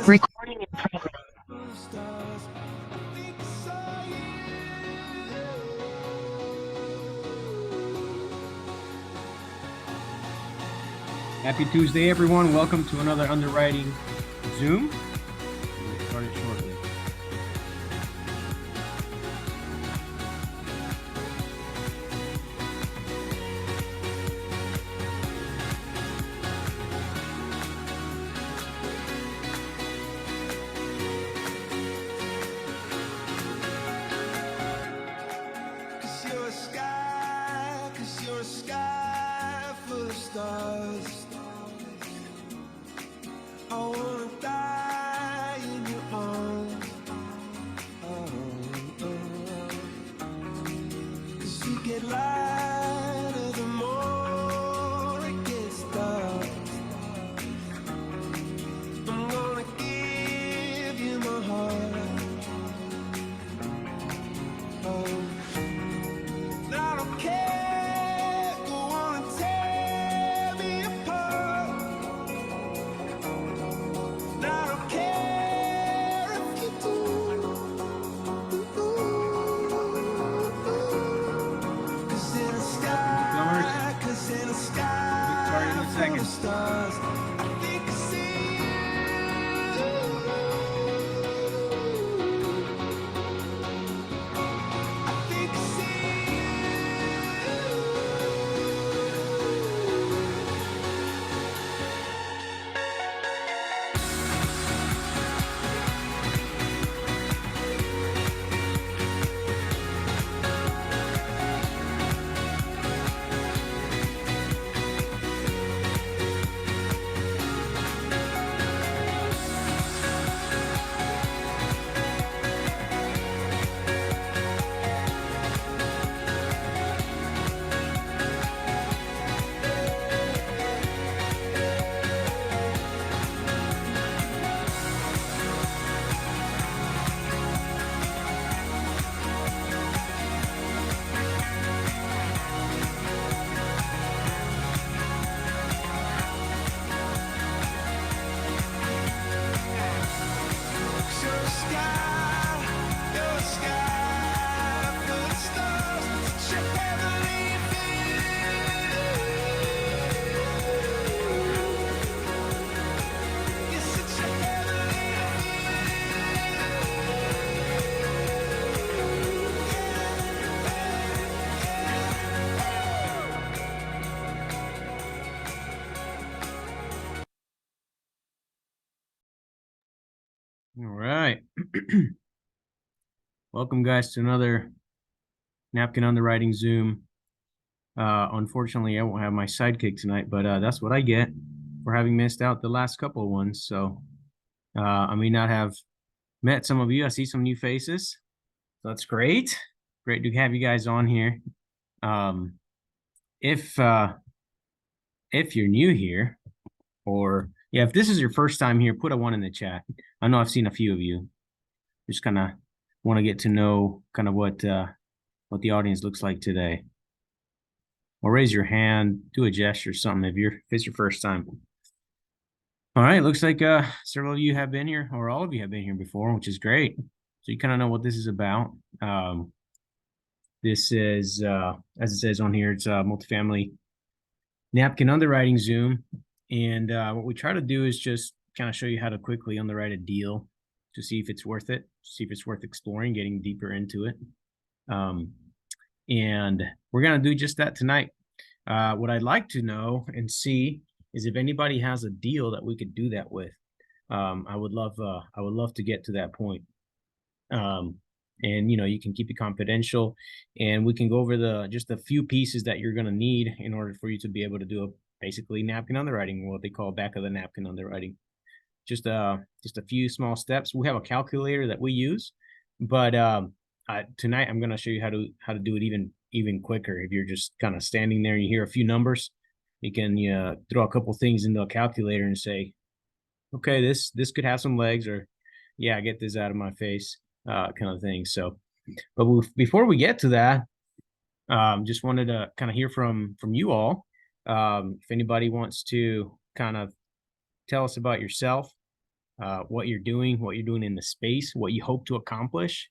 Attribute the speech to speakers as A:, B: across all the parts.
A: Recording in progress.
B: Happy Tuesday, everyone. Welcome to another underwriting Zoom. We'll get started shortly.
C: Cause you're a sky full of stars. I wanna die in your arms. Cause you get lighter the more it gets dark. I'm gonna give you my heart. I don't care, go on and tear me apart. I don't care if you do. Cause in a sky full of stars, I think I see you. I think I see you. You're a sky full of stars. Such a heavenly feeling. You're such a heavenly
B: All right. Welcome, guys, to another Napkin Underwriting Zoom. Unfortunately, I won't have my sidekick tonight, but that's what I get for having missed out the last couple of ones. So I may not have met some of you. I see some new faces. So that's great. Great to have you guys on here. If you're new here, or if this is your first time here, put a 1 in the chat. I know I've seen a few of you. Just kind of want to get to know kind of what the audience looks like today. Or raise your hand, do a gesture, something if it's your first time. All right, looks like several of you have been here, or all of you have been here before, which is great. So you kind of know what this is about. This is, as it says on here, it's a multifamily napkin underwriting Zoom. And what we try to do is just kind of show you how to quickly underwrite a deal to see if it's worth it, see if it's worth exploring, getting deeper into it. And we're going to do just that tonight. What I'd like to know and see is if anybody has a deal that we could do that with. I would love to get to that point. And you can keep it confidential, and we can go over just a few pieces that you're going to need in order for you to be able to do basically napkin underwriting, what they call back of the napkin underwriting. Just a few small steps. We have a calculator that we use, but tonight I'm going to show you how to do it even quicker. If you're just kind of standing there and you hear a few numbers, you can throw a couple things into a calculator and say, okay, this could have some legs, or yeah, get this out of my face, kind of thing. So, but before we get to that, just wanted to kind of hear from you all. If anybody wants to kind of tell us about yourself, what you're doing in the space, what you hope to accomplish,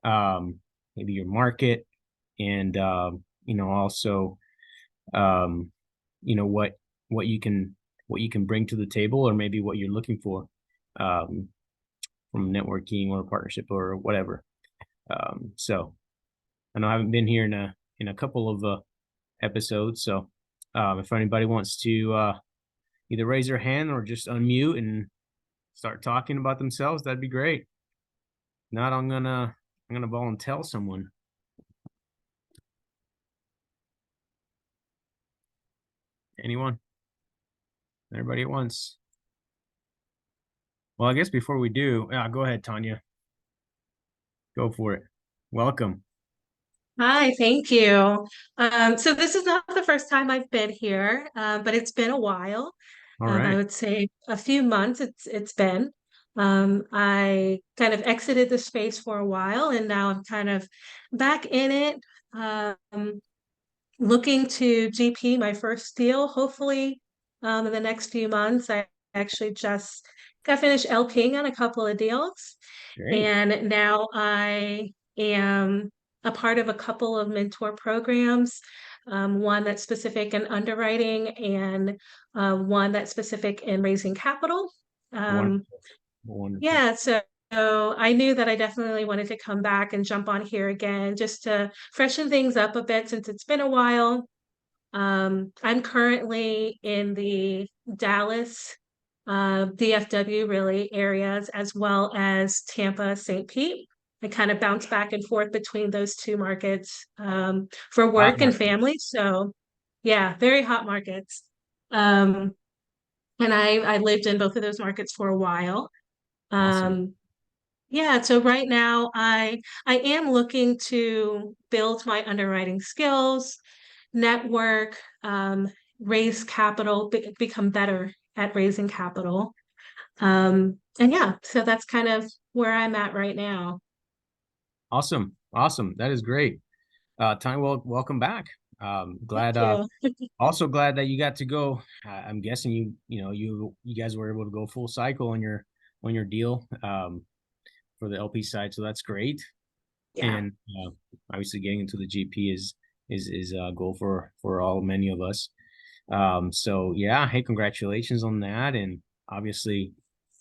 B: maybe your market, and also what you can bring to the table, or maybe what you're looking for um, from networking or a partnership or whatever. So I know I haven't been here in a couple of episodes, so if anybody wants to either raise their hand or just unmute and start talking about themselves, that'd be great. Not, I'm gonna volunteer someone. Anyone? Everybody at once. Well, I guess before we do, go ahead, Tanya. Go for it. Welcome.
A: Hi, thank you. So this is not the first time I've been here, but it's been a while.
B: All
A: I
B: right.
A: would say a few months it's been. I kind of exited the space for a while, and now I'm kind of back in it. Looking to GP my first deal, hopefully in the next few months. I actually just got finished LPing on a couple of deals,
B: Great.
A: and now I am a part of a couple of mentor programs, one that's specific in underwriting and one that's specific in raising capital. Um,
B: Wonderful. Wonderful.
A: yeah, so I knew that I definitely wanted to come back and jump on here again just to freshen things up a bit since it's been a while. I'm currently in the Dallas, DFW really areas, as well as Tampa, St. Pete. I kind of bounce back and forth between those two markets for
B: Hot
A: work and
B: market.
A: family. So yeah, very hot markets. Um, and I lived in both of those markets for a while.
B: Awesome.
A: Um, yeah, so right now I am looking to build my underwriting skills, network, raise capital, become better at raising capital. And yeah, so that's kind of where I'm at right now.
B: Awesome. Awesome. That is great. Tanya, welcome back.
A: Thank
B: Glad,
A: you.
B: also glad that you got to go. I'm guessing you guys were able to go full cycle on your deal, for the LP side. So that's great.
A: Yeah,
B: And obviously getting into the GP is a goal for all many of us. So yeah, hey, congratulations on that. And obviously,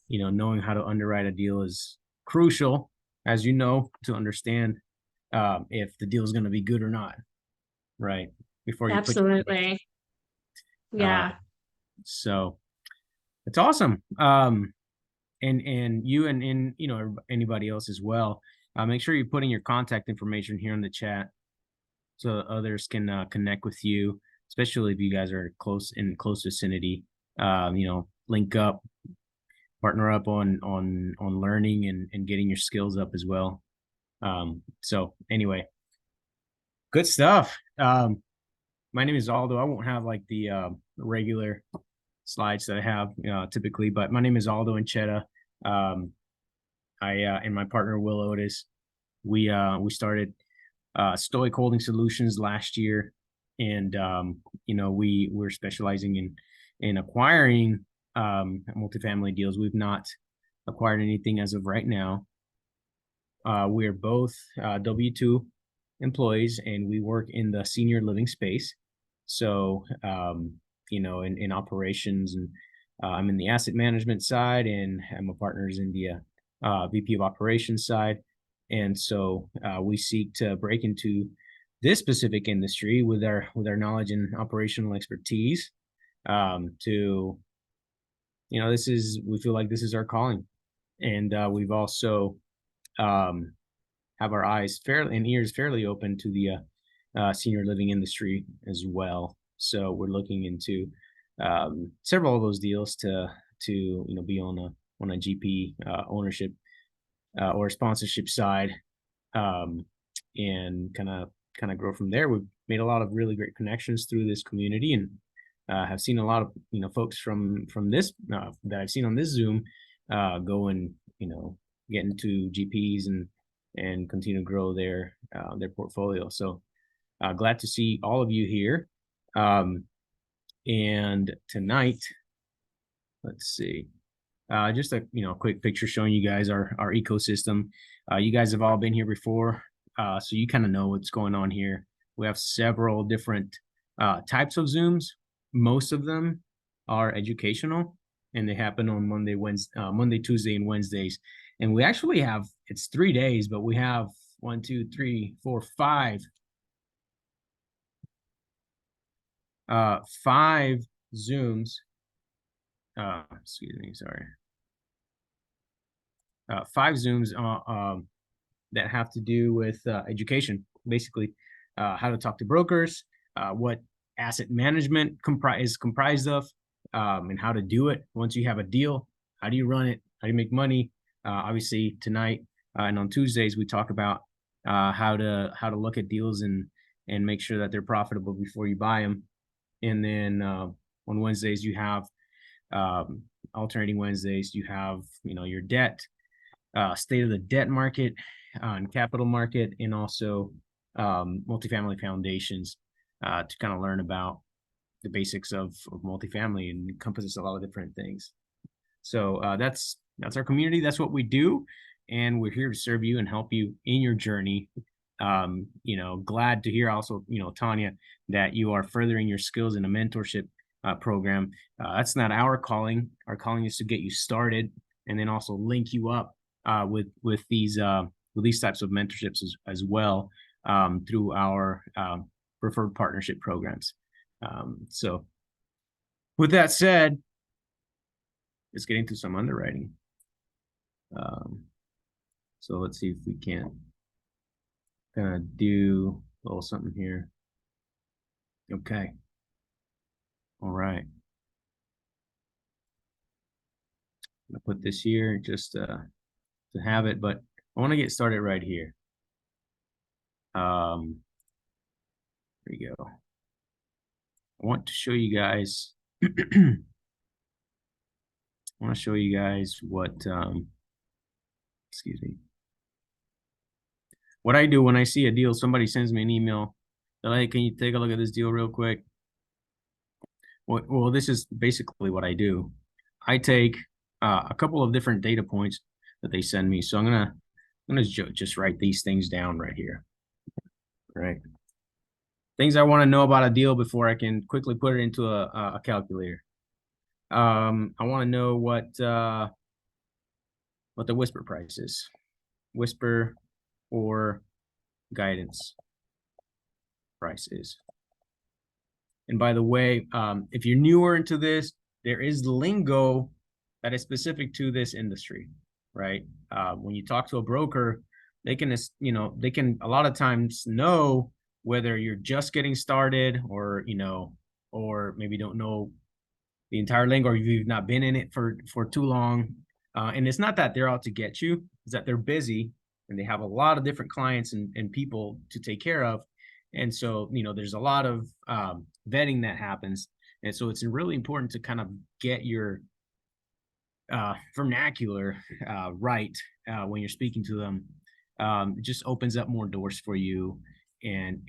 B: knowing how to underwrite a deal is crucial, as you know, to understand if the deal is going to be good or not, right? Before you put your
A: absolutely.
B: uh,
A: Yeah,
B: so it's awesome. And you and anybody else as well. Make sure you're putting your contact information here in the chat so others can connect with you, especially if you guys are close vicinity. Link up, partner up on learning and getting your skills up as well. So anyway, good stuff. My name is Aldo. I won't have like the regular slides that I have typically, but my name is Aldo Anchetta. I and my partner Will Otis, we started Stoic Holding Solutions last year, and we're specializing in acquiring multifamily deals. We've not acquired anything as of right now. We're both W-2 employees, and we work in the senior living space. So in operations, and I'm in the asset management side, and my partner's in the VP of operations side. And so we seek to break into this specific industry with our knowledge and operational expertise. To we feel like this is our calling, and we've also have our eyes fairly and ears fairly open to the senior living industry as well. So we're looking into several of those deals to be on a GP ownership or sponsorship side, and kind of grow from there. We've made a lot of really great connections through this community, and have seen a lot of folks from this that I've seen on this Zoom go and get into GPs and continue to grow their portfolio. So glad to see all of you here. And tonight, let's see. Just a quick picture showing you guys our ecosystem. You guys have all been here before, so you kind of know what's going on here. We have several different types of Zooms. Most of them are educational, and they happen on Monday, Tuesday, and Wednesdays. And we actually have, it's 3 days, but we have 1, 2, 3, 4, 5. 5 Zooms. Excuse me, sorry. 5 Zooms that have to do with education, basically how to talk to brokers, what asset management is comprised of, and how to do it. Once you have a deal, how do you run it? How do you make money? Obviously tonight and on Tuesdays we talk about how to look at deals and make sure that they're profitable before you buy them. And then on Wednesdays you have alternating Wednesdays, you have your debt, state of the debt market and capital market, and also multifamily foundations to kind of learn about the basics of multifamily, and encompasses a lot of different things. So that's our community. That's what we do, and we're here to serve you and help you in your journey. Glad to hear also, Tanya, that you are furthering your skills in a mentorship program. That's not our calling. Our calling is to get you started and then also link you up with these types of mentorships as well through our preferred partnership programs. So with that said, let's get into some underwriting. So let's see if we can kind of do a little something here. Okay. All right. I'm gonna put this here just to have it, but I want to get started right here. There you go. I want to show you guys. I want to show you guys what. Excuse me. What I do when I see a deal, somebody sends me an email. They're like, "Can you take a look at this deal real quick?" Well, this is basically what I do. I take a couple of different data points that they send me. So I'm gonna just write these things down right here. Right. Things I want to know about a deal before I can quickly put it into a calculator. I want to know what the whisper price is. Whisper or guidance price is. And by the way, if you're newer into this, there is lingo that is specific to this industry, right? When you talk to a broker, they can a lot of times know whether you're just getting started or maybe don't know the entire lingo, or you've not been in it for too long. And it's not that they're out to get you, it's that they're busy and they have a lot of different clients and people to take care of. And so, there's a lot of vetting that happens. And so it's really important to kind of get your vernacular right when you're speaking to them. It just opens up more doors for you. And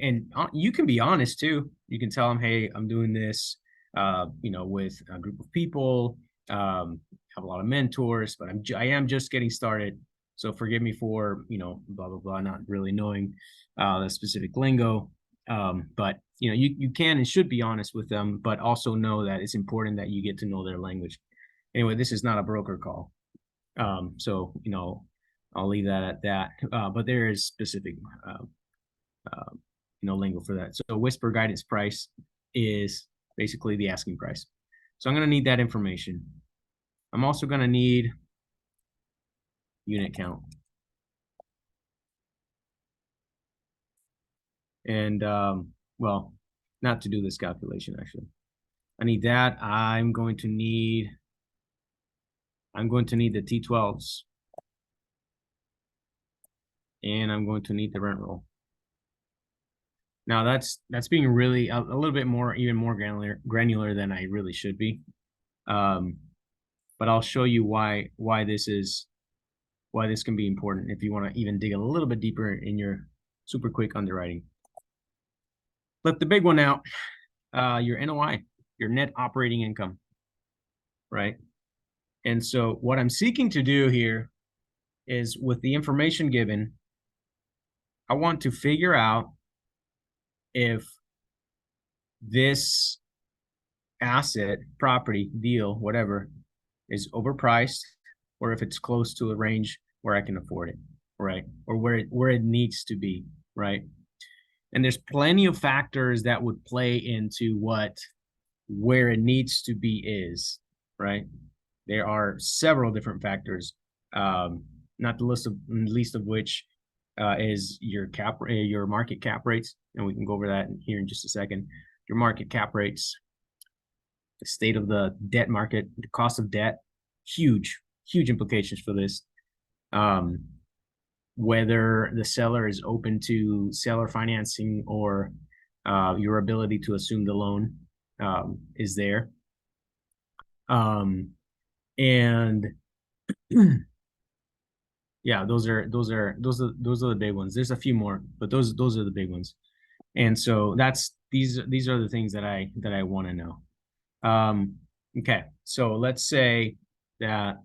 B: you can be honest too. You can tell them, "Hey, I'm doing this, with a group of people. Have a lot of mentors, but I am just getting started. So forgive me for, blah, blah, blah, not really knowing the specific lingo." But, you can and should be honest with them, but also know that it's important that you get to know their language. Anyway, this is not a broker call. So, I'll leave that at that. But there is specific, lingo for that. So whisper guidance price is basically the asking price. So I'm going to need that information. I'm also going to need unit count. And, well, not to do this calculation, actually. I need that. I'm going to need the T12s. And I'm going to need the rent roll. Now that's being really a little bit even more granular than I really should be. But I'll show you why this can be important if you want to even dig a little bit deeper in your super quick underwriting. Flip the big one out, your NOI, your net operating income, right? And so what I'm seeking to do here is, with the information given, I want to figure out if this asset, property, deal, whatever, is overpriced, or if it's close to a range where I can afford it, right? Or where it needs to be, right? And there's plenty of factors that would play into where it needs to be is, right? There are several different factors, not the least of which is your market cap rates, and we can go over that here in just a second. Your market cap rates, the state of the debt market, the cost of debt, huge implications for this. Whether the seller is open to seller financing, or your ability to assume the loan is there. And yeah, those are the big ones. There's a few more, but those are the big ones. And so these are the things that I want to know. Okay, so let's say that,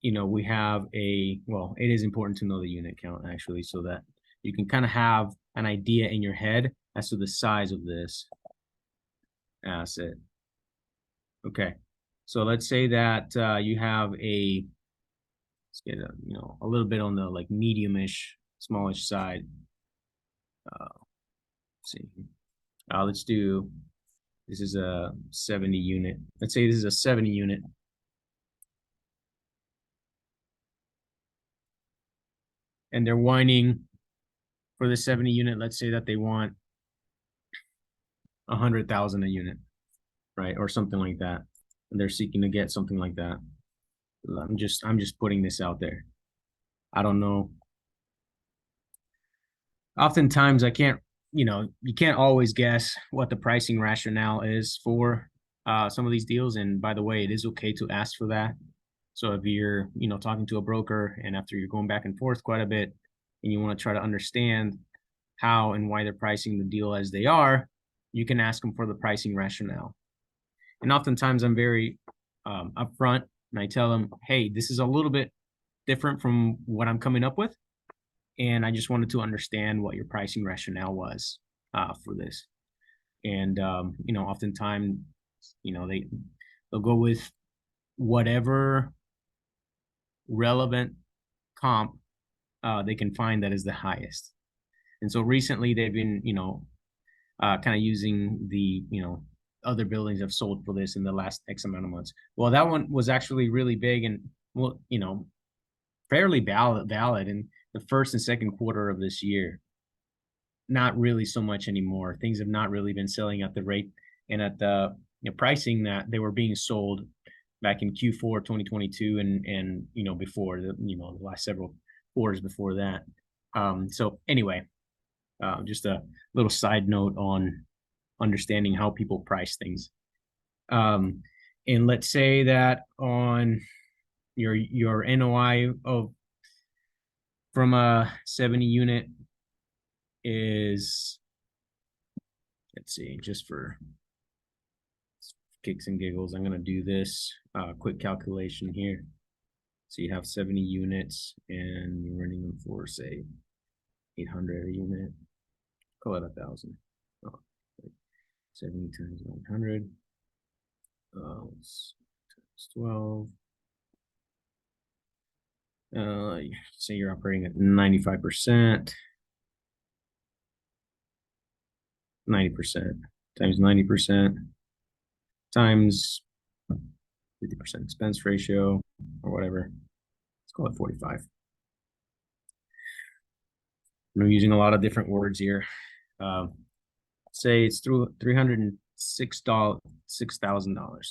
B: we have well, it is important to know the unit count, actually, so that you can kind of have an idea in your head as to the size of this asset. Okay, so let's say that you have let's get a little bit on the like medium-ish, smallish side. Let's see. Let's do, this is a 70 unit. Let's say this is a 70 unit. And they're whining for the 70 unit. Let's say that they want 100,000 a unit, right? Or something like that. And they're seeking to get something like that. I'm just putting this out there. I don't know. Oftentimes I can't, you can't always guess what the pricing rationale is for some of these deals. And by the way, it is okay to ask for that. So if you're, talking to a broker, and after you're going back and forth quite a bit, and you want to try to understand how and why they're pricing the deal as they are, you can ask them for the pricing rationale. And oftentimes I'm very upfront, and I tell them, hey, this is a little bit different from what I'm coming up with, and I just wanted to understand what your pricing rationale was for this. And oftentimes, they'll go with whatever relevant comp they can find that is the highest. And so recently they've been, kind of using the, other buildings have sold for this in the last X amount of months. Well, that one was actually really big and, well, fairly valid in the first and second quarter of this year. Not really so much anymore. Things have not really been selling at the rate and at the pricing that they were being sold back in Q4 2022 and before the last several quarters before that. So anyway, just a little side note on understanding how people price things. And let's say that on your NOI from a 70 unit is, let's see, just for kicks and giggles, I'm going to do this quick calculation here. So you have 70 units and you're renting them for, say, 800 a unit. Call it 1,000. 70 times 900. Times 12. Say you're operating at 95%. 90% times 90% times 50% expense ratio or whatever. Let's call it 45. I'm using a lot of different words here. Say it's through $6,000.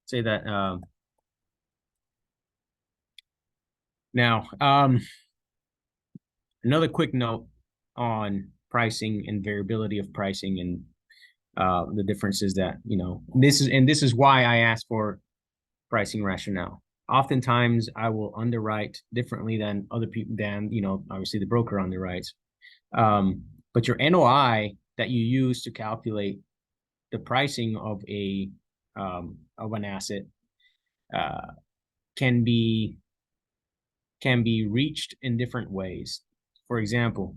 B: Say that. Now, another quick note on pricing and variability of pricing and the differences that, this is why I ask for pricing rationale. Oftentimes I will underwrite differently than other people, obviously the broker underwrites. But your NOI that you use to calculate the pricing of an asset can be reached in different ways. For example,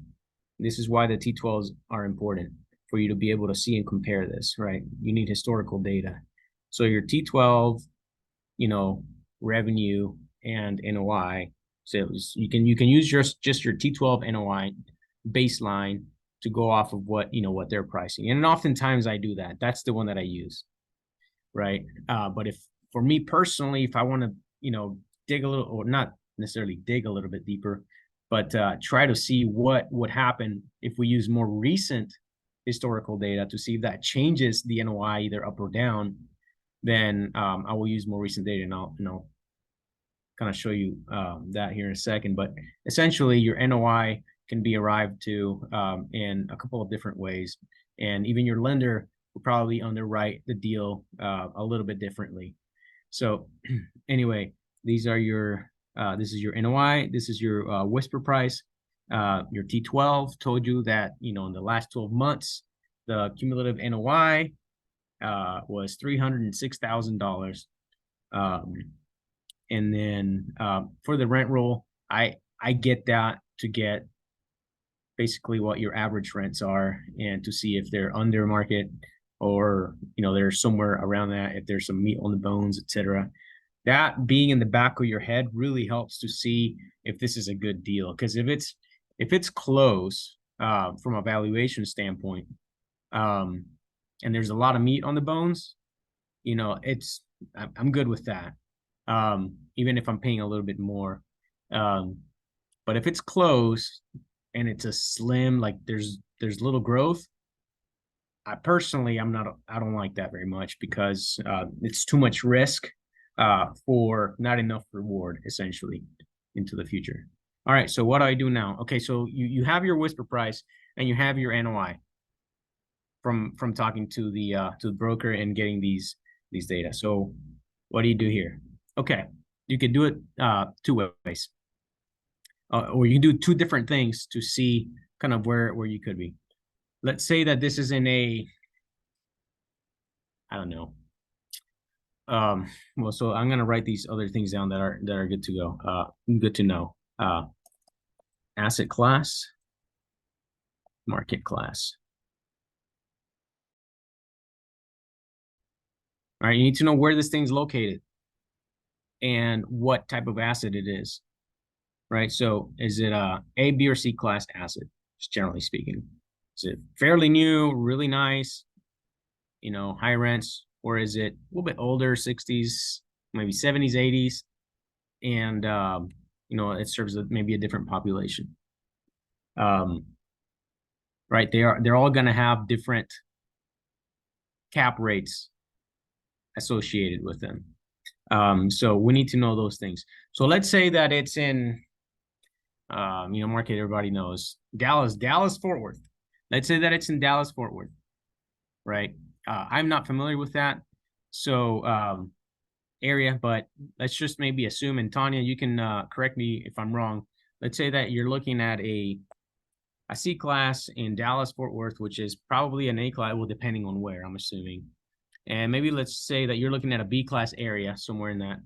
B: this is why the T12s are important, for you to be able to see and compare this, right? You need historical data. So your T12, revenue and NOI. So you can use just your T12 NOI baseline to go off of what they're pricing. And oftentimes I do that. That's the one that I use, right? But if for me personally, if I want to, dig a little, or not necessarily dig a little bit deeper, but try to see what would happen if we use more recent historical data to see if that changes the NOI either up or down, then I will use more recent data, and I'll kind of show you that here in a second. But essentially, your NOI can be arrived to in a couple of different ways, and even your lender will probably underwrite the deal a little bit differently. So anyway, these are your this is your NOI, this is your whisper price. Your T12 told you that in the last 12 months the cumulative NOI was $306,000. And then for the rent roll, I get that to get basically what your average rents are, and to see if they're under market or they're somewhere around that, if there's some meat on the bones, etc. That being in the back of your head really helps to see if this is a good deal, because if it's close from a valuation standpoint, and there's a lot of meat on the bones, I'm good with that. Even if I'm paying a little bit more. But if it's close and it's a slim, like there's little growth, I don't like that very much, because it's too much risk for not enough reward, essentially, into the future. All right, so what do I do now? Okay, so you have your whisper price and you have your NOI from talking to the broker and getting these data. So what do you do here? Okay, you could do it two ways, or you can do two different things to see kind of where you could be. Let's say that this is in a, I don't know. Well, so I'm gonna write these other things down that are good to go. Good to know. Asset class, market class. All right, you need to know where this thing's located and what type of asset it is, right? So is it a B, or C class asset, just generally speaking? Is it fairly new, really nice, high rents, or is it a little bit older, 60s, maybe 70s, 80s, and it serves maybe a different population? Right, they're all going to have different cap rates associated with them. So we need to know those things. So let's say that it's in, market everybody knows, Dallas Fort Worth. Let's say that it's in Dallas Fort Worth, right? I'm not familiar with that area, but let's just maybe assume, and Tanya, you can correct me if I'm wrong. Let's say that you're looking at a C class in Dallas Fort Worth, which is probably an A class, well, depending on where, I'm assuming. And maybe let's say that you're looking at a B class area somewhere in that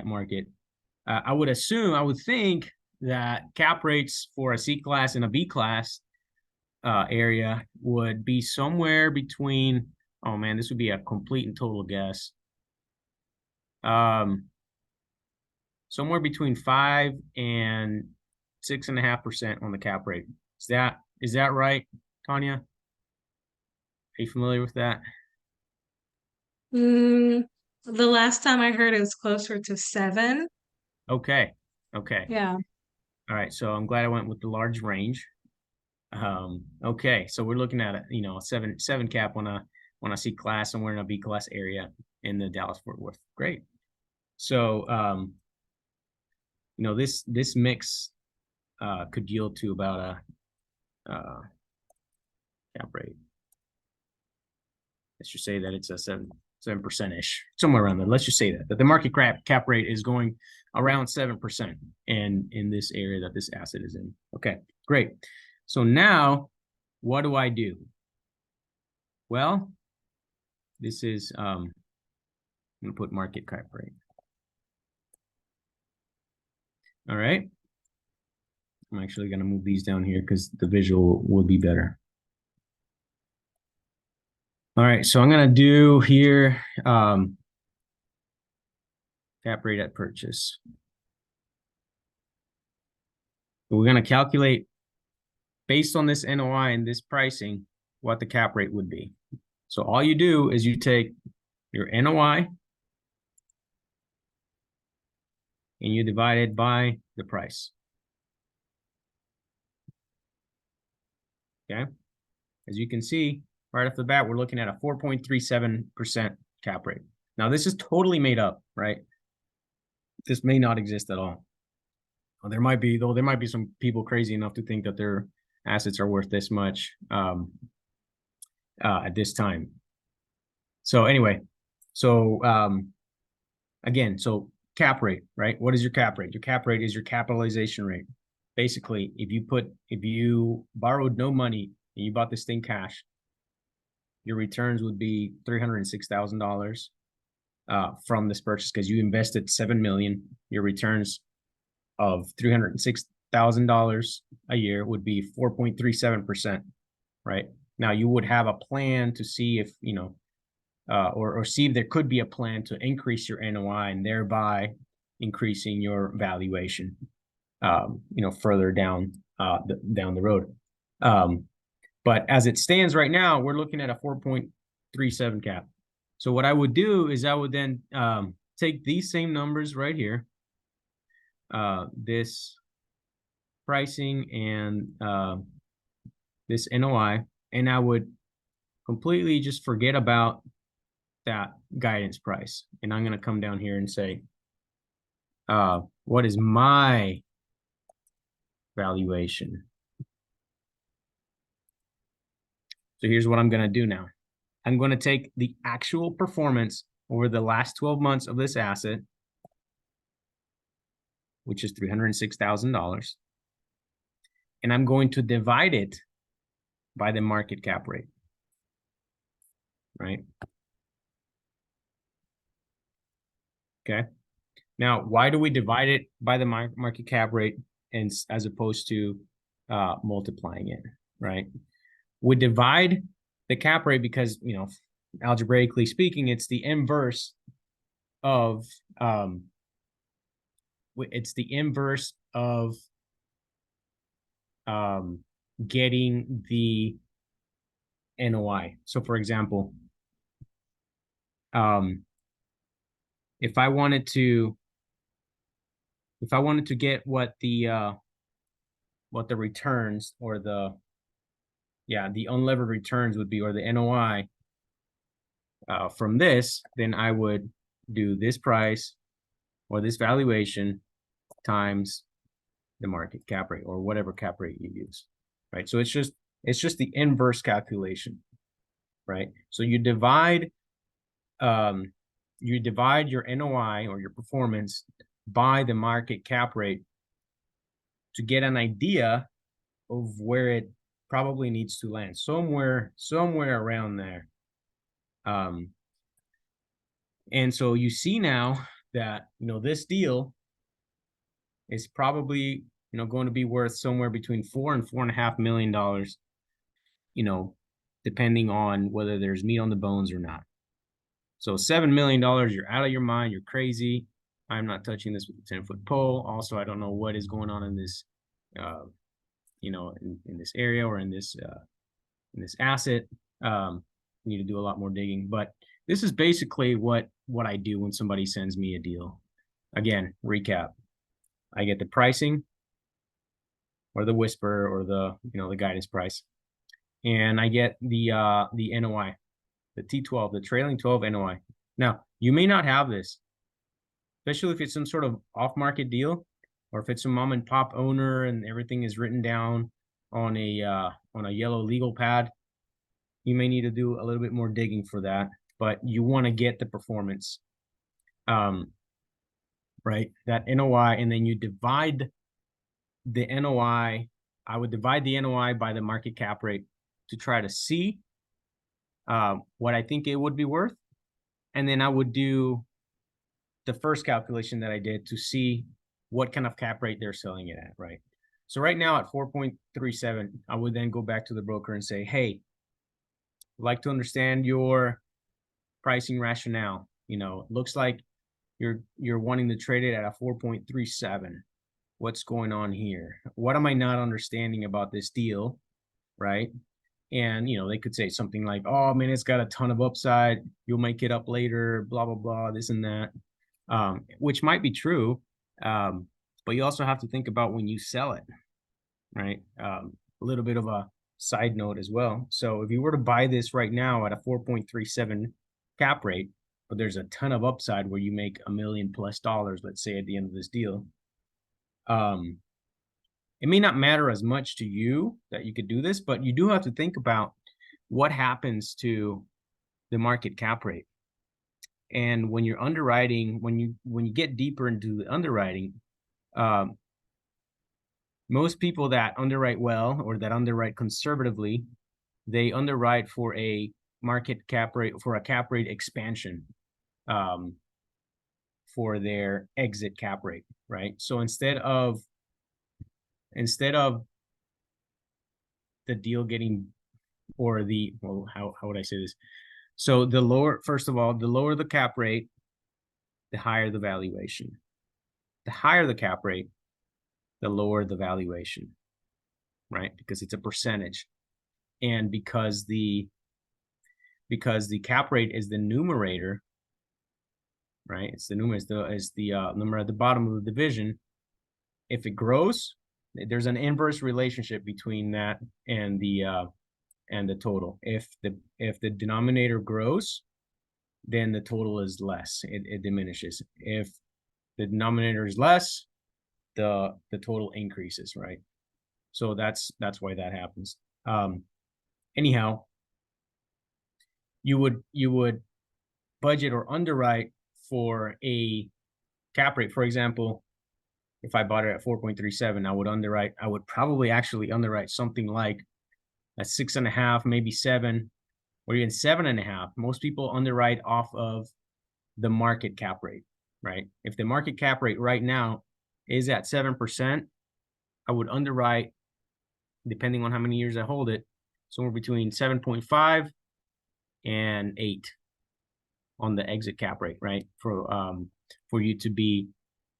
B: market. I would think that cap rates for a C class and a B class area would be somewhere between, oh man, this would be a complete and total guess. Somewhere between 5 and 6.5% on the cap rate. Is that right, Tanya? Are you familiar with that?
A: The last time I heard it was closer to 7.
B: Okay.
A: Yeah.
B: All right, so I'm glad I went with the large range. Okay, so we're looking at a 7 cap on a C class somewhere in a B class area in the Dallas Fort Worth. Great. So this mix could yield to about a cap rate. Let's just say that it's a 7%-ish, somewhere around there. Let's just say that the market cap rate is going around 7% in this area that this asset is in. Okay, great. So now what do I do? Well, This is, I'm going to put market cap rate. All right. I'm actually going to move these down here because the visual will be better. All right, so I'm going to do here cap rate at purchase. So we're going to calculate based on this NOI and this pricing what the cap rate would be. So all you do is you take your NOI and you divide it by the price. Okay, as you can see, right off the bat, we're looking at a 4.37% cap rate. Now, this is totally made up, right? This may not exist at all. Well, there might be, though, there might be some people crazy enough to think that their assets are worth this much at this time. So anyway, so again, so cap rate, right? What is your cap rate? Your cap rate is your capitalization rate. Basically, if you borrowed no money and you bought this thing cash, your returns would be $306,000 from this purchase because you invested $7 million. Your returns of $306,000 a year would be 4.37%, right? Now you would have a plan to see if, you know, or see if there could be a plan to increase your NOI and thereby increasing your valuation, you know, further down the road. But as it stands right now, we're looking at a 4.37 cap. So what I would do is I would then take these same numbers right here, this pricing and this NOI, and I would completely just forget about that guidance price. And I'm going to come down here and say, what is my valuation? So here's what I'm going to do now. I'm going to take the actual performance over the last 12 months of this asset, which is $306,000. And I'm going to divide it by the market cap rate, right? Okay. Now, why do we divide it by the market cap rate and as opposed to multiplying it, right? We divide the cap rate because, you know, algebraically speaking, it's the inverse of getting the NOI. So for example, if I wanted to get what the returns or the unlevered returns would be, or the NOI from this, then I would do this price or this valuation times the market cap rate or whatever cap rate you use, right? So it's just the inverse calculation, right? So you divide your NOI or your performance by the market cap rate to get an idea of where it probably needs to land, somewhere around there. And so you see now that, you know, this deal is probably, you know, going to be worth somewhere between $4 and $4.5 million, you know, depending on whether there's meat on the bones or not. So $7 million, you're out of your mind, you're crazy. I'm not touching this with a 10-foot pole. Also, I don't know what is going on in this, you know, in this area or in this asset. You need to do a lot more digging, but this is basically what I do when somebody sends me a deal. Again, recap. I get the pricing or the whisper or the, you know, the guidance price, and I get the NOI, the T12, the trailing 12 NOI. Now, you may not have this, especially if it's some sort of off-market deal, or if it's a mom and pop owner and everything is written down on a yellow legal pad. You may need to do a little bit more digging for that, but you want to get the performance, right? That NOI, and then you divide the NOI. I would divide the NOI by the market cap rate to try to see what I think it would be worth. And then I would do the first calculation that I did to see what kind of cap rate they're selling it at, right? So right now at 4.37, I would then go back to the broker and say, hey, I'd like to understand your pricing rationale. You know, it looks like you're wanting to trade it at a 4.37. What's going on here? What am I not understanding about this deal, right? And, you know, they could say something like, oh, man, it's got a ton of upside. You'll make it up later, blah, blah, blah, this and that, which might be true. But you also have to think about when you sell it, right? A little bit of a side note as well. So if you were to buy this right now at a 4.37 cap rate, but there's a ton of upside where you make $1 million+ dollars, let's say at the end of this deal, it may not matter as much to you that you could do this, but you do have to think about what happens to the market cap rate. And when you're underwriting, when you get deeper into the underwriting, most people that underwrite well or that underwrite conservatively, they underwrite for a market cap rate, for a cap rate expansion, for their exit cap rate, right? So instead of the deal getting, or the, well, how would I say this? So the lower, first of all, the lower the cap rate, the higher the valuation. The higher the cap rate, the lower the valuation, right? Because it's a percentage. And because the cap rate is the numerator, right? It's the numerator, is the number at the bottom of the division. If it grows, there's an inverse relationship between that and the total. If the denominator grows, then the total is less. It diminishes. If the denominator is less, the total increases, right? So that's why that happens. Anyhow, you would budget or underwrite for a cap rate. For example, if I bought it at 4.37, I would probably actually underwrite something like a 6.5, maybe 7, or even 7.5. Most people underwrite off of the market cap rate, right? If the market cap rate right now is at 7%, I would underwrite, depending on how many years I hold it, somewhere between 7.5 and 8 on the exit cap rate, right? For you to be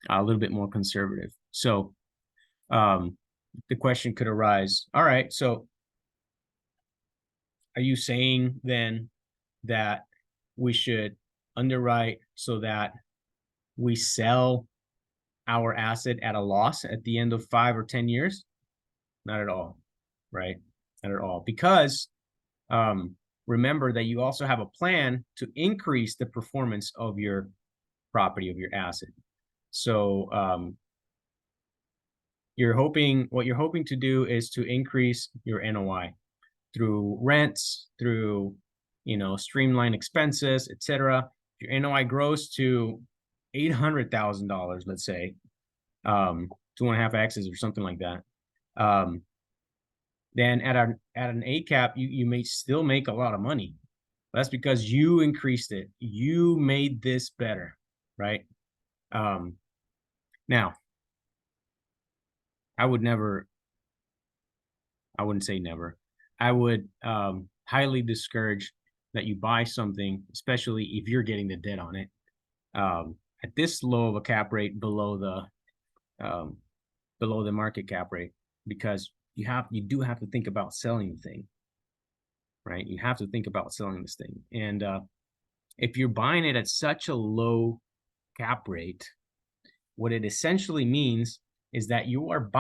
B: a little bit more conservative. So the question could arise, all right, so are you saying then that we should underwrite so that we sell our asset at a loss at the end of 5 or 10 years? Not at all, right? Not at all. Because remember that you also have a plan to increase the performance of your property, of your asset. So what you're hoping to do is to increase your NOI through rents, through, you know, streamline expenses, etc. If your NOI grows to $800,000, let's say, 2.5x's or something like that, then at an 8 cap, you may still make a lot of money. That's because you increased it. You made this better, right? Now, I wouldn't say never. I would highly discourage that you buy something, especially if you're getting the debt on it, at this low of a cap rate below the market cap rate, because you do have to think about selling the thing, right? You have to think about selling this thing. And if you're buying it at such a low cap rate, what it essentially means is that you're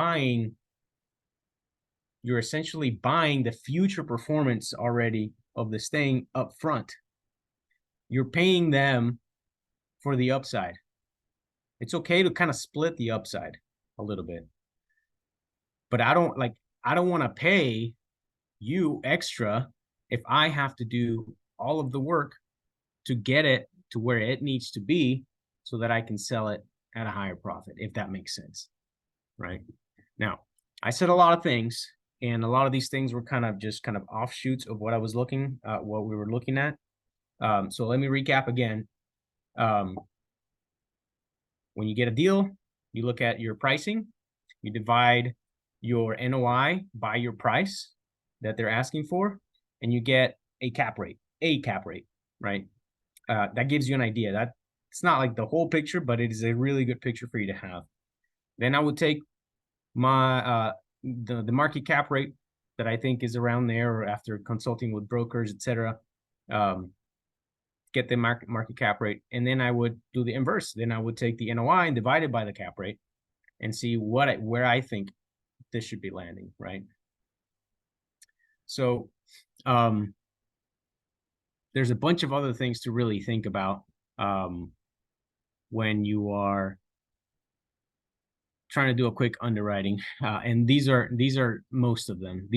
B: essentially buying the future performance already of this thing up front. You're paying them for the upside. It's okay to kind of split the upside a little bit, but I don't want to pay you extra if I have to do all of the work to get it to where it needs to be so that I can sell it at a higher profit, if that makes sense, right? Now, I said a lot of things. And a lot of these things were kind of offshoots of what we were looking at. So let me recap again. When you get a deal, you look at your pricing, you divide your NOI by your price that they're asking for, and you get a cap rate, right? That gives you an idea. That it's not like the whole picture, but it is a really good picture for you to have. Then I would take my the market cap rate that I think is around there, or after consulting with brokers, etc. Get the market cap rate, and then I would do the inverse. Then I would take the NOI and divide it by the cap rate, and see where I think this should be landing, right? So, there's a bunch of other things to really think about when you are trying to do a quick underwriting, and these are most of them.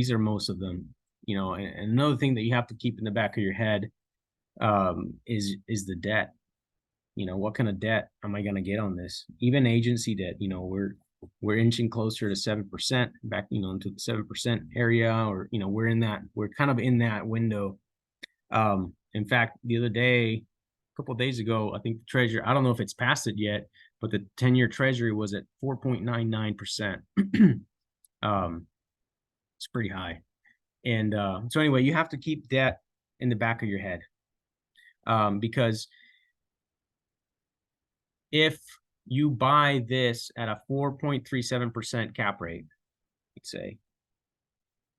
B: You know, and another thing that you have to keep in the back of your head is the debt. You know, what kind of debt am I going to get on this? Even agency debt, you know, we're inching closer to 7%, back, you know, into the 7% area, or, you know, we're kind of in that window. In fact, the other day, a couple of days ago, I think the treasury, I don't know if it's passed it yet, but the 10-year treasury was at 4.99%. It's pretty high. And so anyway, you have to keep debt in the back of your head, because if you buy this at a 4.37% cap rate, let's say,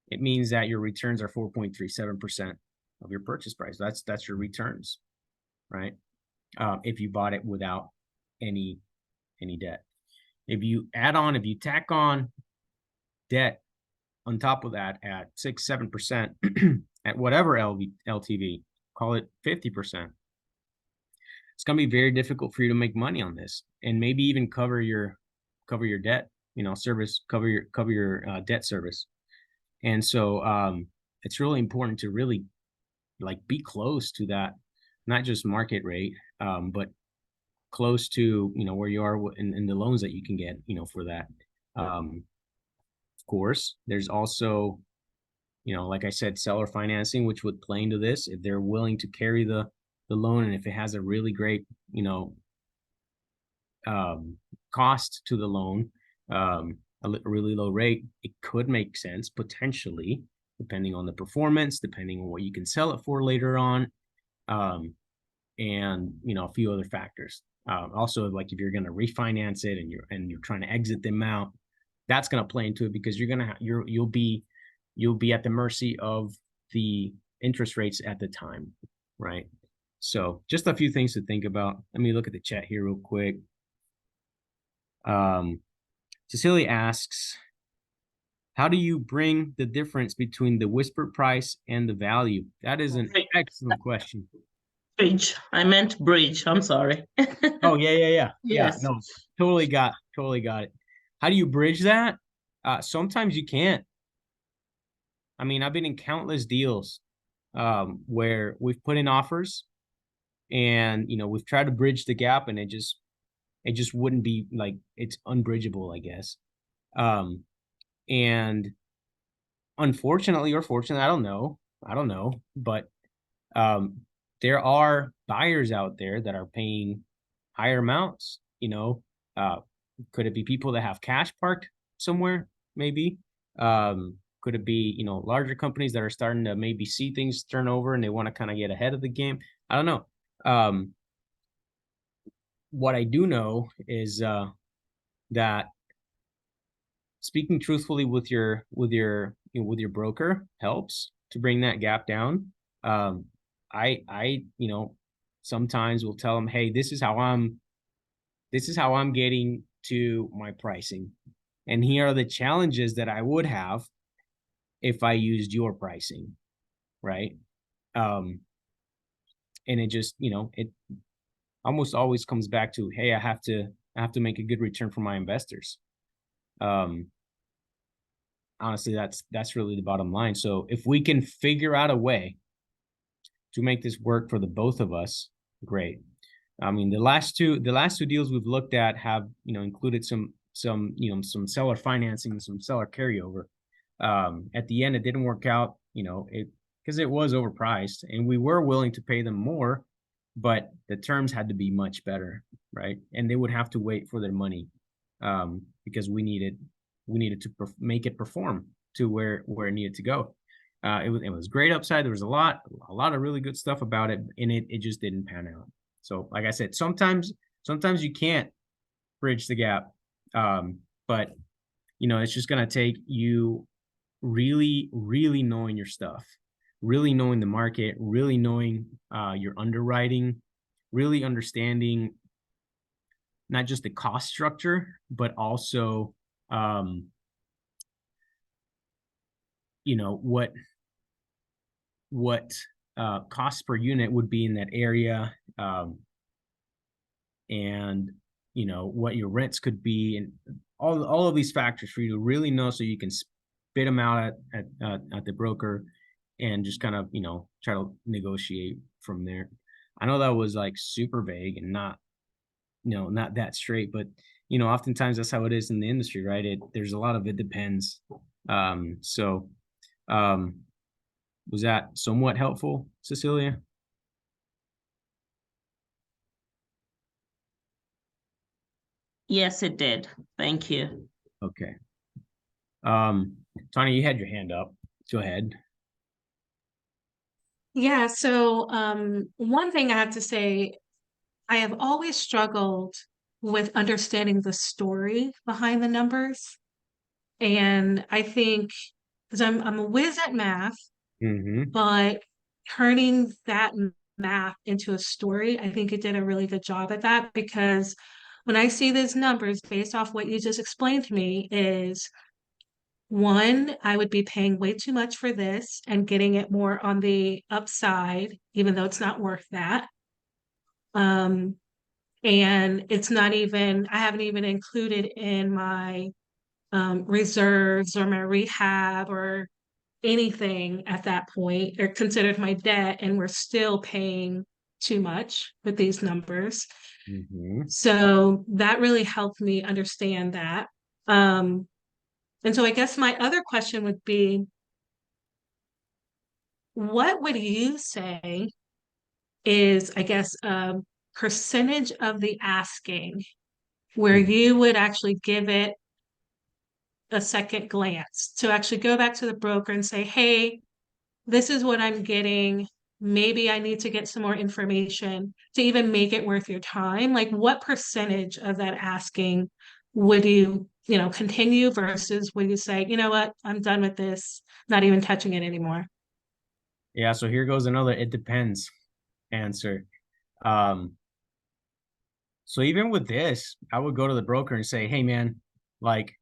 B: it means that your returns are 4.37% of your purchase price. That's your returns, right? If you bought it without any debt. If you tack on debt on top of that at 6-7% at whatever LTV, call it 50%. It's going to be very difficult for you to make money on this, and maybe even cover your debt, you know, cover your debt service. And so it's really important to really like be close to that, not just market rate, but close to, you know, where you are in the loans that you can get, you know, for that. Of course, there's also, you know, like I said, seller financing, which would play into this if they're willing to carry the loan, and if it has a really great, you know, cost to the loan, a really low rate, it could make sense potentially, depending on the performance, depending on what you can sell it for later on, and, you know, a few other factors. Also, like if you're going to refinance it and you're trying to exit them out, that's going to play into it, because you'll be at the mercy of the interest rates at the time, right? So just a few things to think about. Let me look at the chat here real quick. Cecilia asks, how do you bring the difference between the whispered price and the value? That is an excellent question.
D: Bridge. I meant bridge. I'm sorry.
B: Oh, yeah.
D: Yes.
B: Yeah, no, totally got it. How do you bridge that? Sometimes you can't. I mean, I've been in countless deals where we've put in offers, and, you know, we've tried to bridge the gap, and it just wouldn't be, like, it's unbridgeable, I guess. And unfortunately or fortunately, I don't know, but there are buyers out there that are paying higher amounts, you know. Could it be people that have cash parked somewhere? Maybe. Could it be, you know, larger companies that are starting to maybe see things turn over and they want to kind of get ahead of the game? I don't know. What I do know is that speaking truthfully with your broker helps to bring that gap down. I you know, sometimes will tell them, hey, this is how I'm getting to my pricing, and here are the challenges that I would have if I used your pricing, right? And it just, you know, it almost always comes back to, hey, I have to make a good return for my investors. Honestly, that's really the bottom line. So if we can figure out a way to make this work for the both of us, great. I mean, the last two deals we've looked at have, you know, included some seller financing, some seller carryover. At the end, it didn't work out, because it was overpriced and we were willing to pay them more, but the terms had to be much better, right? And they would have to wait for their money, because we needed to make it perform to where it needed to go. It was great upside. There was a lot of really good stuff about it, and it just didn't pan out. So like I said, sometimes you can't bridge the gap, but it's just gonna take you really knowing your stuff, really knowing the market, really knowing your underwriting, really understanding not just the cost structure, but also what cost per unit would be in that area, and what your rents could be, and all of these factors for you to really know, so you can spit them out at the broker and just kind of try to negotiate from there. I know that was like super vague and not that straight, but oftentimes that's how it is in the industry, right? There's a lot of it depends. Was that somewhat helpful, Cecilia?
D: Yes, it did. Thank you.
B: Okay. Tanya, you had your hand up. Go ahead.
A: Yeah, so one thing I have to say, I have always struggled with understanding the story behind the numbers. And I think because I'm a whiz at math,
B: Mm-hmm.
A: but turning that math into a story, I think it did a really good job at that, because when I see these numbers based off what you just explained to me is one, I would be paying way too much for this and getting it more on the upside, even though it's not worth that. And it's not even, I haven't even included in my reserves or my rehab or anything at that point, or considered my debt, and we're still paying too much with these numbers.
B: Mm-hmm.
A: So that really helped me understand that. And so I guess my other question would be, what would you say is, I guess, a percentage of the asking where you would actually give it a second glance to actually go back to the broker and say, hey, this is what I'm getting. Maybe I need to get some more information to even make it worth your time. Like, what percentage of that asking would you continue versus would you say, you know what, I'm done with this, not even touching it anymore?
B: Yeah, so here goes another it depends answer. So even with this, I would go to the broker and say, hey man, like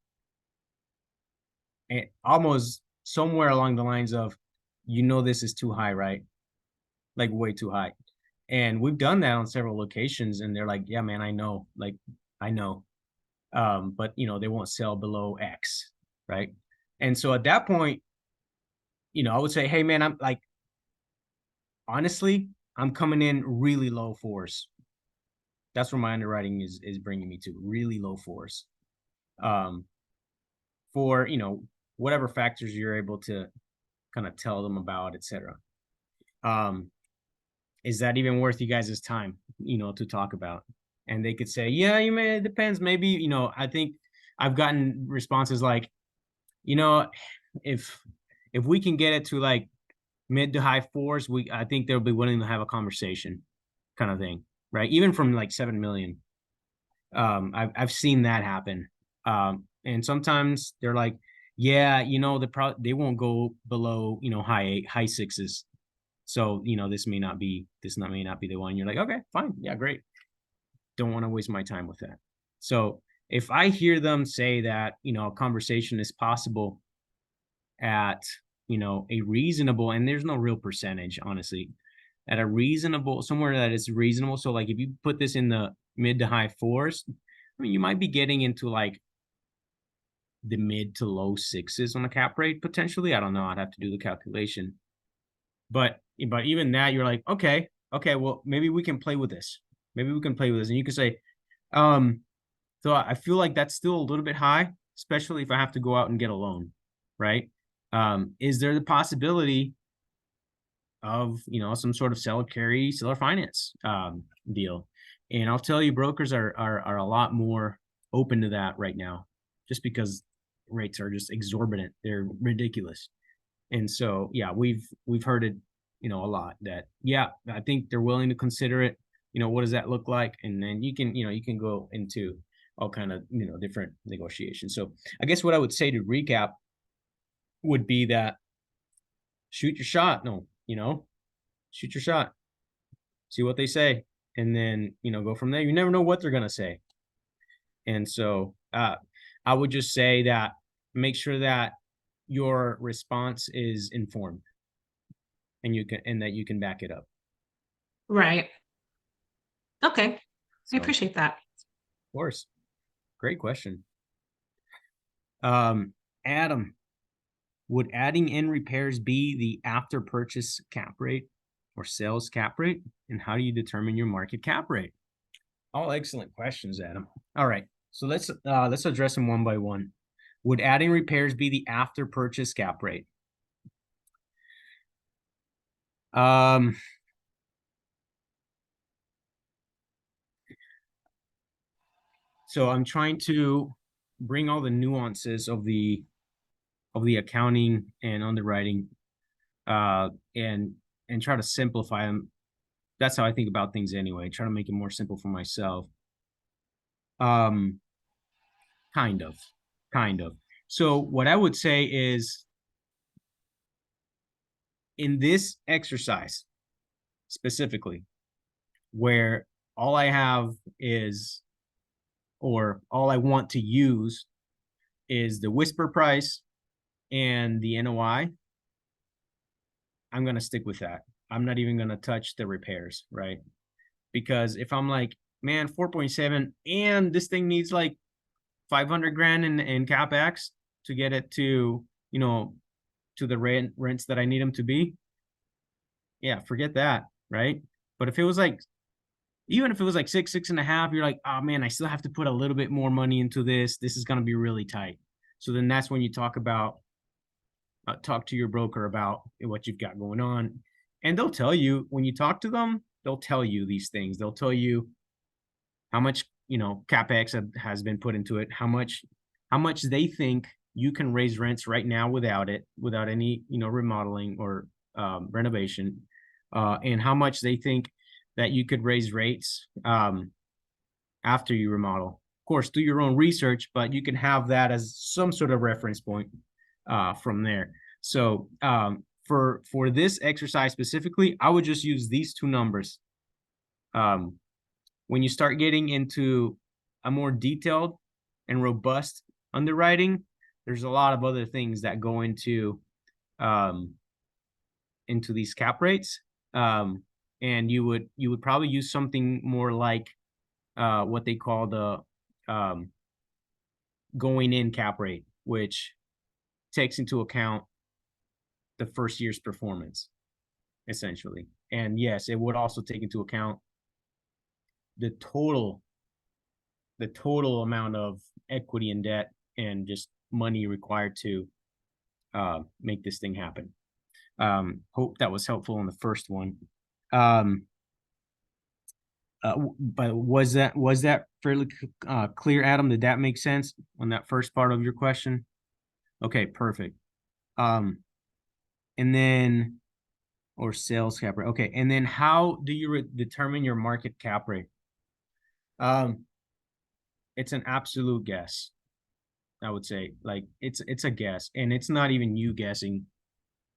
B: almost somewhere along the lines of, this is too high, right? Like way too high. And we've done that on several locations, and they're like, yeah, man, I know. Like, I know. But they won't sell below X, right? And so at that point, I would say, hey man, I'm like, honestly, I'm coming in really low fours. That's where my underwriting is bringing me to, really low fours. For whatever factors you're able to kind of tell them about, etc. Is that even worth you guys' time, to talk about? And they could say, yeah, it depends. Maybe, I think I've gotten responses like, if we can get it to like mid to high fours, I think they'll be willing to have a conversation, kind of thing, right? Even from like 7 million. I've seen that happen. And sometimes they're like, yeah, they won't go below, high sixes. So, this may not be the one. You're like, okay, fine. Yeah, great. Don't want to waste my time with that. So if I hear them say that, a conversation is possible at, a reasonable, and there's no real percentage, honestly, at a reasonable, somewhere that is reasonable. So like if you put this in the mid to high fours, I mean, you might be getting into like the mid to low sixes on the cap rate potentially. I don't know. I'd have to do the calculation. But even that, you're like, okay, well, maybe we can play with this. Maybe we can play with this. And you can say, so I feel like that's still a little bit high, especially if I have to go out and get a loan, right? Is there the possibility of, some sort of seller carry, seller finance deal? And I'll tell you, brokers are a lot more open to that right now, just because rates are just exorbitant. They're ridiculous. And so, yeah, we've heard it, a lot that, yeah, I think they're willing to consider it. What does that look like? And then you can go into all kind of, different negotiations. So I guess what I would say to recap would be that shoot your shot. No, shoot your shot, see what they say, and then, go from there. You never know what they're going to say. And so, I would just say that make sure that your response is informed and that you can back it up.
A: Right. Okay.
B: So,
A: I appreciate that.
B: of course. Great question. Adam, would adding in repairs be the after purchase cap rate or sales cap rate? And how do you determine your market cap rate? All excellent questions, Adam. All right. So let's address them one by one. Would adding repairs be the after purchase cap rate? So I'm trying to bring all the nuances of the accounting and underwriting, and try to simplify them. That's how I think about things anyway. Try to make it more simple for myself. Kind of. So what I would say is, in this exercise specifically, where all I have is, or all I want to use is the whisper price and the NOI, I'm going to stick with that. I'm not even going to touch the repairs, right? Because if I'm like, man, 4.7 and this thing needs like 500 grand in CapEx to get it to, to the rents that I need them to be, yeah, forget that, right? But if it was like, even if it was like 6.5, you're like, oh man, I still have to put a little bit more money into this. This is going to be really tight. So then that's when you talk to your broker about what you've got going on. And they'll tell you, when you talk to them, they'll tell you these things. They'll tell you how much, CapEx has been put into it, how much they think you can raise rents right now without any, remodeling or renovation, and how much they think that you could raise rates after you remodel. Of course, do your own research, but you can have that as some sort of reference point from there. So for this exercise specifically, I would just use these two numbers. When you start getting into a more detailed and robust underwriting, there's a lot of other things that go into these cap rates. And you would probably use something more like what they call the going in cap rate, which takes into account the first year's performance, essentially. And yes, it would also take into account the total amount of equity and debt and just money required to make this thing happen. Hope that was helpful on the first one. But was that fairly clear, Adam? Did that make sense on that first part of your question? Okay, perfect. And then, or sales cap rate. Okay, and then how do you determine your market cap rate? It's an absolute guess. I would say, like, it's a guess, and it's not even you guessing.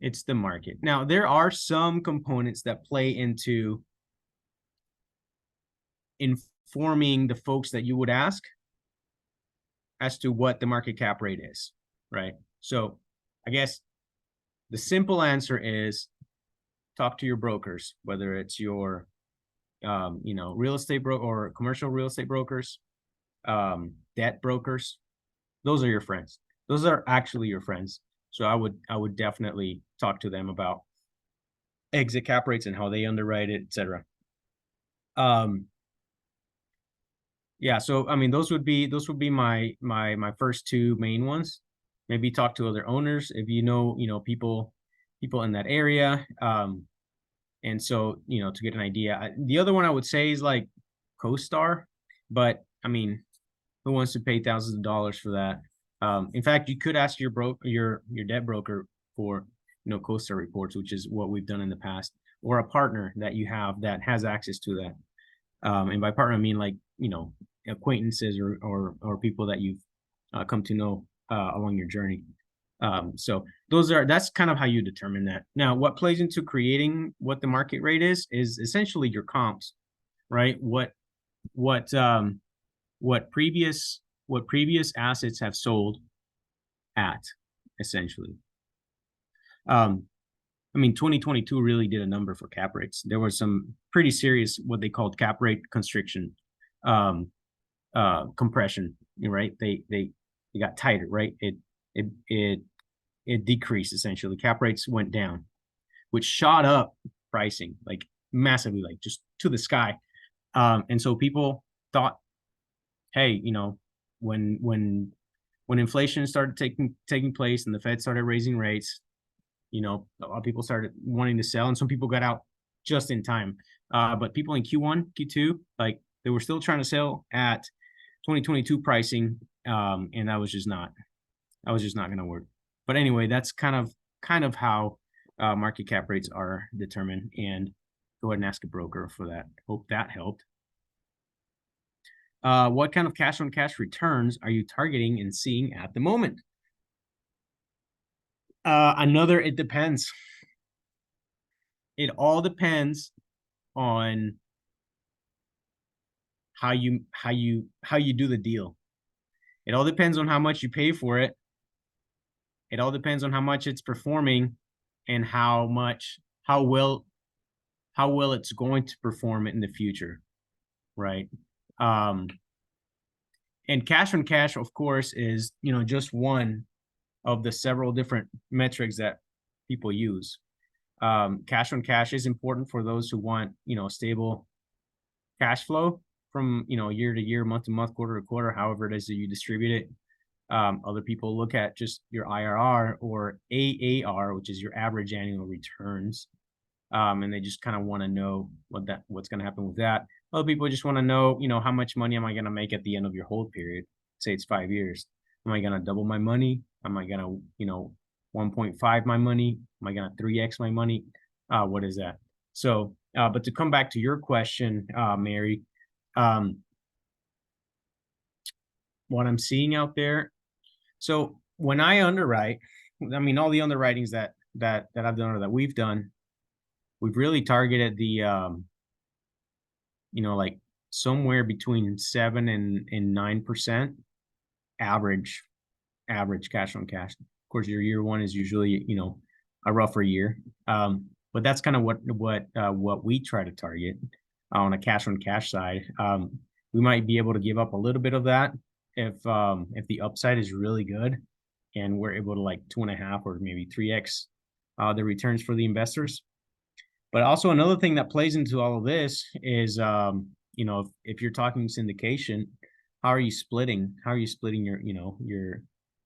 B: It's the market. Now, there are some components that play into informing the folks that you would ask as to what the market cap rate is, right? So I guess the simple answer is talk to your brokers, whether it's your, real estate broker or commercial real estate brokers, debt brokers. Those are your friends. Those are actually your friends. So I would definitely talk to them about exit cap rates and how they underwrite it, etc. Yeah, so I mean, those would be my first two main ones. maybe talk to other owners if you know, people in that area. And so, to get an idea. The other one I would say is like CoStar, but I mean, who wants to pay thousands of dollars for that? In fact, you could ask your debt broker for, CoStar reports, which is what we've done in the past, or a partner that you have that has access to that. And by partner, I mean like, acquaintances or people that you've come to know along your journey. So that's kind of how you determine that. Now, what plays into creating what the market rate is essentially your comps, right? What previous assets have sold at, essentially. I mean, 2022 really did a number for cap rates. There was some pretty serious, what they called cap rate constriction, compression, right? They got tighter, right? It decreased, essentially. Cap rates went down, which shot up pricing like massively, like just to the sky. And so people thought, hey, when inflation started taking place and the Fed started raising rates, a lot of people started wanting to sell, and some people got out just in time. But people in Q1, Q2, like they were still trying to sell at 2022 pricing, and that was just not going to work. But anyway, that's kind of how market cap rates are determined. And go ahead and ask a broker for that. Hope that helped. What kind of cash-on-cash returns are you targeting and seeing at the moment? It depends. It all depends on how you do the deal. It all depends on how much you pay for it. It all depends on how much it's performing and how well it's going to perform in the future, right? And cash on cash, of course, is just one of the several different metrics that people use. Cash on cash is important for those who want stable cash flow from year to year, month to month, quarter to quarter, however it is that you distribute it. Other people look at just your IRR or AAR, which is your average annual returns, and they just kind of want to know what's going to happen with that. Other people just want to know, how much money am I going to make at the end of your hold period? Say it's 5 years. Am I going to double my money? Am I going to, 1.5 my money? Am I going to 3x my money? What is that? So, but to come back to your question, Mary, what I'm seeing out there. So when I underwrite, I mean, all the underwritings that I've done or that we've done, we've really targeted the, like somewhere between 7 and 9% average cash on cash. Of course, your year one is usually, a rougher year. But that's kind of what we try to target on a cash on cash side. We might be able to give up a little bit of that if the upside is really good and we're able to like 2.5 or maybe 3x the returns for the investors. But also another thing that plays into all of this is, if you're talking syndication, how are you splitting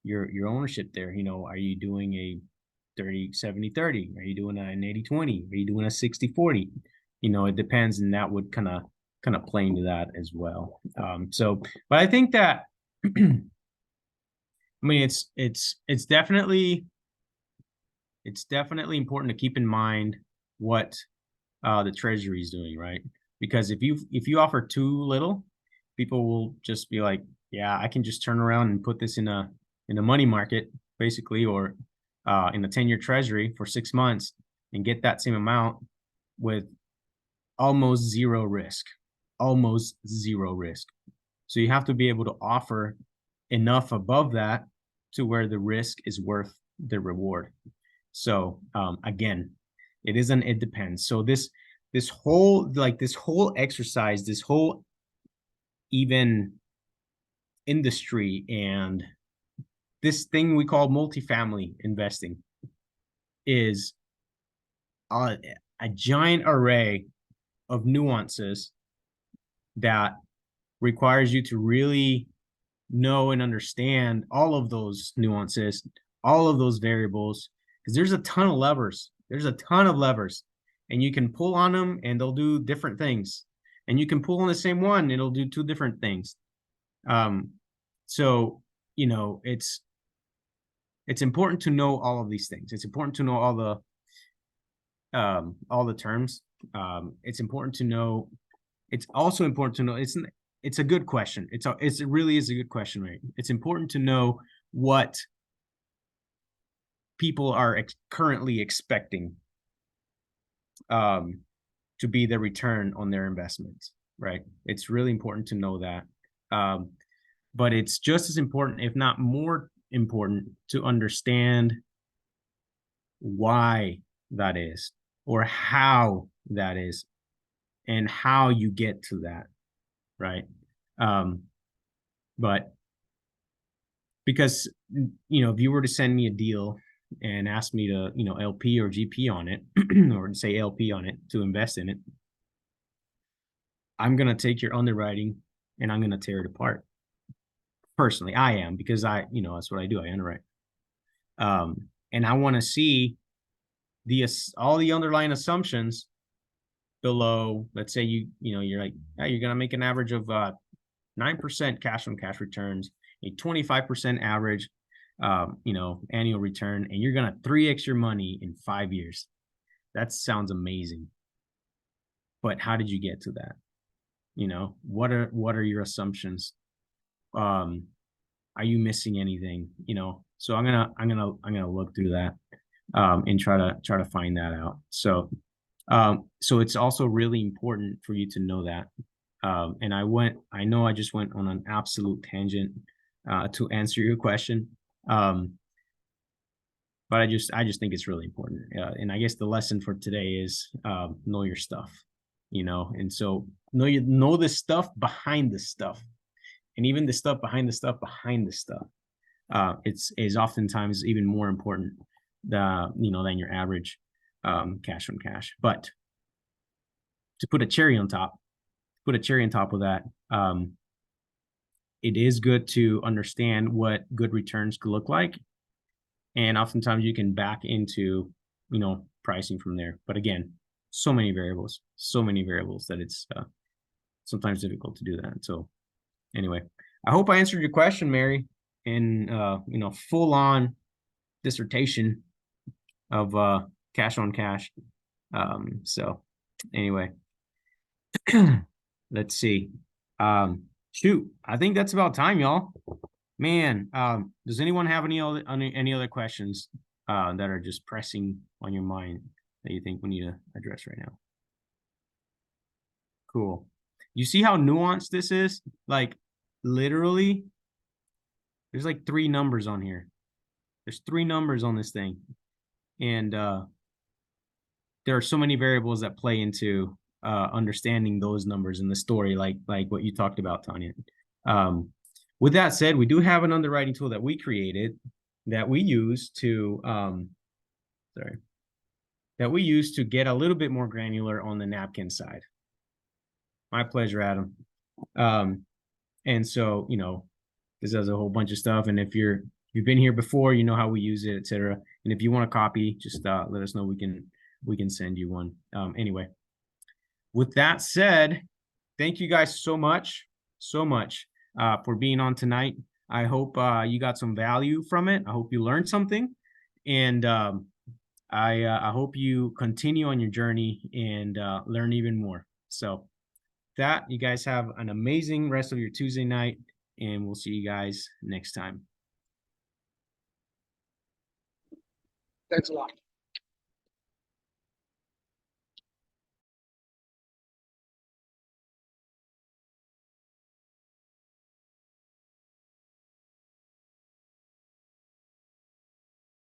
B: your ownership there? Are you doing a 30-70-30? Are you doing an 80-20? Are you doing a 60-40? It depends, and that would kind of play into that as well. But I think that, I mean, it's definitely important to keep in mind what the Treasury is doing, right? Because if you offer too little, people will just be like, yeah, I can just turn around and put this in a money market, basically, or in a 10-year Treasury for 6 months and get that same amount with almost zero risk. So you have to be able to offer enough above that to where the risk is worth the reward. So again, it depends. So this whole exercise, this whole even industry, and this thing we call multifamily investing is a giant array of nuances that requires you to really know and understand all of those nuances, all of those variables, because there's a ton of levers. There's a ton of levers, and you can pull on them and they'll do different things. And you can pull on the same one, and it'll do two different things. So, you know, it's important to know all of these things. It's important to know all the terms. It's important to know. It's also important to know. It's a good question. It really is a good question, right? It's important to know what people are currently expecting to be the return on their investments, right? It's really important to know that. But it's just as important, if not more important, to understand why that is, or how that is, and how you get to that, right? But because, you know, if you were to send me a deal and ask me to, you know, LP or GP on it, or say LP on it to invest in it, I'm going to take your underwriting and I'm going to tear it apart. Personally, I am, because you know, that's what I do. I underwrite. And I want to see all the underlying assumptions below. Let's say you're like, hey, you're going to make an average of 9% cash on cash returns, a 25% average, you know, annual return, and you're going to 3x your money in 5 years. That sounds amazing. But how did you get to that? You know, what are your assumptions? Are you missing anything? You know, so I'm gonna look through that and try to find that out. So it's also really important for you to know that. And I know I just went on an absolute tangent to answer your question. But I just think it's really important. And I guess the lesson for today is know your stuff, you know, and so know the stuff behind the stuff, and even the stuff behind the stuff behind the stuff. Is oftentimes even more important than your average cash on cash. But to put a cherry on top of that, it is good to understand what good returns could look like. And oftentimes you can back into, you know, pricing from there. But again, so many variables that it's sometimes difficult to do that. So anyway, I hope I answered your question, Mary, in you know, full on dissertation of cash on cash. So anyway, let's see. Shoot, I think that's about time, y'all. Man, does anyone have any other questions that are just pressing on your mind that you think we need to address right now? Cool. You see how nuanced this is? Like, literally, there's like 3 numbers on here. There's 3 numbers on this thing. And there are so many variables that play into understanding those numbers in the story, like what you talked about, Tanya. With that said, we do have an underwriting tool that we created that we use to get a little bit more granular on the napkin side. My pleasure, Adam. And so, you know, this does a whole bunch of stuff. And if you've been here before, you know how we use it, etc. And if you want a copy, just let us know. We can send you one. Anyway, with that said, thank you guys so much for being on tonight. I hope you got some value from it. I hope you learned something, and I hope you continue on your journey and learn even more. So that, you guys have an amazing rest of your Tuesday night, and we'll see you guys next time.
E: Thanks a lot.